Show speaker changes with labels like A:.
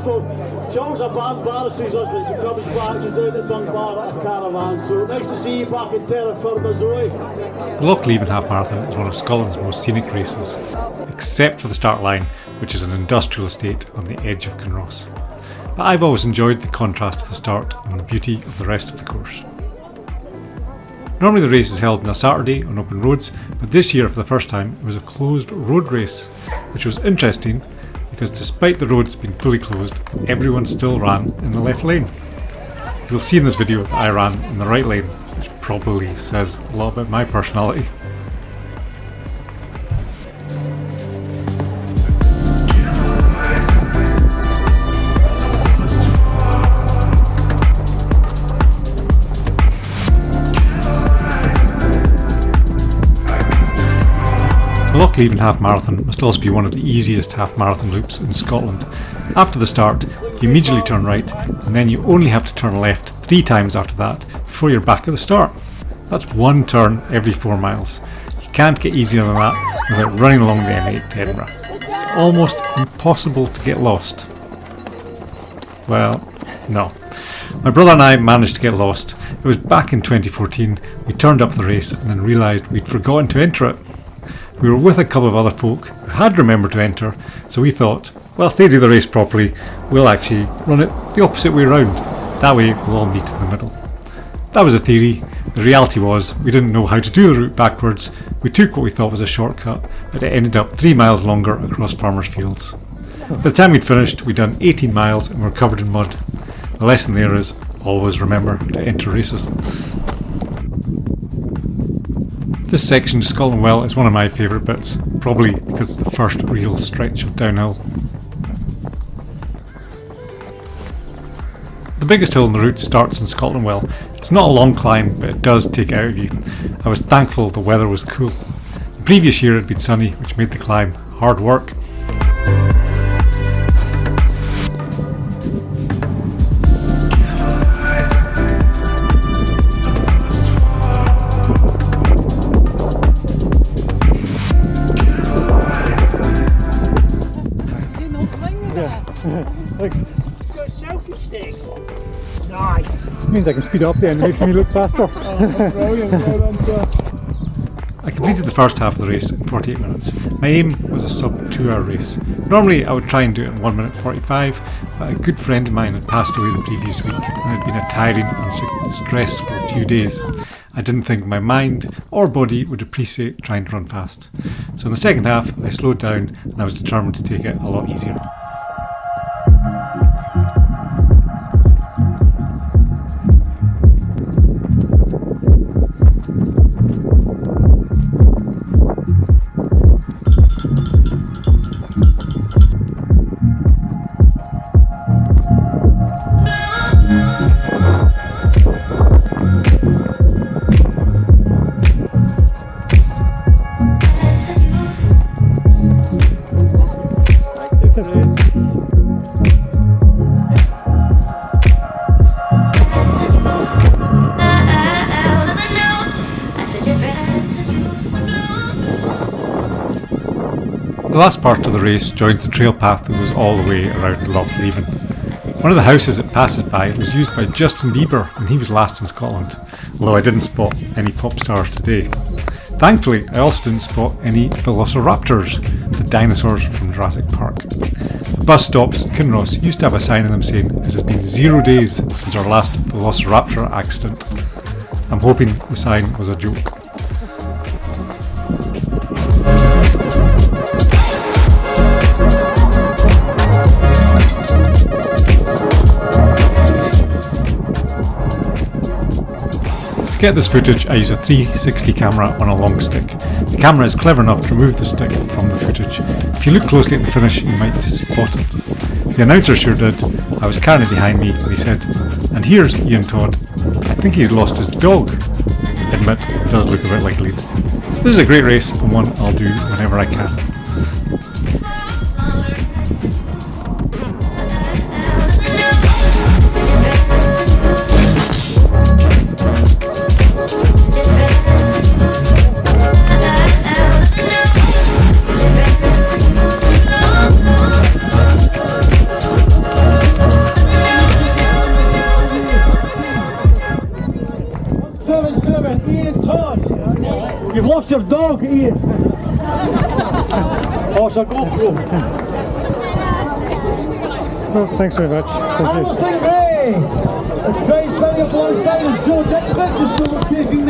A: careful. John's a bad barrister's husband. She comes back, she's out at Dunbar at a caravan. So nice to see you back in Terra Firma, Zoe.
B: The Loch Leven Half Marathon is one of Scotland's most scenic races, except for the start line, which is an industrial estate on the edge of Kinross. But I've always enjoyed the contrast of the start and the beauty of the rest of the course. Normally the race is held on a Saturday on open roads, but this year for the first time it was a closed road race, which was interesting because despite the roads being fully closed, everyone still ran in the left lane. You'll see in this video that I ran in the right lane, which probably says a lot about my personality. The Loch Leven Half Marathon must also be one of the easiest half marathon loops in Scotland. After the start, you immediately turn right, and then you only have to turn left 3 times after that before you're back at the start. That's 1 turn every 4 miles. You can't get easier than that without running along the M8 to Edinburgh. It's almost impossible to get lost. Well, no. My brother and I managed to get lost. It was back in 2014. We turned up the race and then realised we'd forgotten to enter it. We were with a couple of other folk who had remembered to enter, so we thought, well, if they do the race properly, we'll actually run it the opposite way round. That way we'll all meet in the middle. That was the theory. The reality was we didn't know how to do the route backwards. We took what we thought was a shortcut, but it ended up 3 miles longer across farmers' fields. By the time we'd finished, we'd done 18 miles and were covered in mud. The lesson there is, always remember to enter races. This section to Scotland Well is one of my favourite bits, probably because it's the first real stretch of downhill. The biggest hill on the route starts in Scotland Well. It's not a long climb, but it does take it out of you. I was thankful the weather was cool. The previous year it had been sunny, which made the climb hard work.
A: Thanks. It's got a selfie stick. Nice.
C: This means I can speed up there and it makes me look faster.
A: Oh, brilliant. Well done, sir.
B: I completed the first half of the race in 48 minutes. My aim was a sub 2-hour race. Normally I would try and do it in 1 minute 45, but a good friend of mine had passed away the previous week and it had been a tiring and stressful few days. I didn't think my mind or body would appreciate trying to run fast. So in the second half I slowed down and I was determined to take it a lot easier. The last part of the race joins the trail path that goes all the way around Loch Leven. One of the houses it passes by was used by Justin Bieber when he was last in Scotland, although I didn't spot any pop stars today. Thankfully, I also didn't spot any velociraptors, the dinosaurs from Jurassic Park. The bus stops in Kinross used to have a sign on them saying it has been 0 days since our last velociraptor accident. I'm hoping the sign was a joke. To get this footage, I use a 360 camera on a long stick. The camera is clever enough to remove the stick from the footage. If you look closely at the finish, you might spot it. The announcer sure did. I was carrying it behind me and he said, "And here's Ian Todd. I think he's lost his dog." Admit, it does look a bit like a lead. This is a great race and one I'll do whenever I can.
A: Todd, you've lost your dog here. Oh, it's a GoPro.
C: Oh, thanks very much. Thank you.
A: Alison Gray. Gray's standing up alongside us. Joe Dixon just overtaking the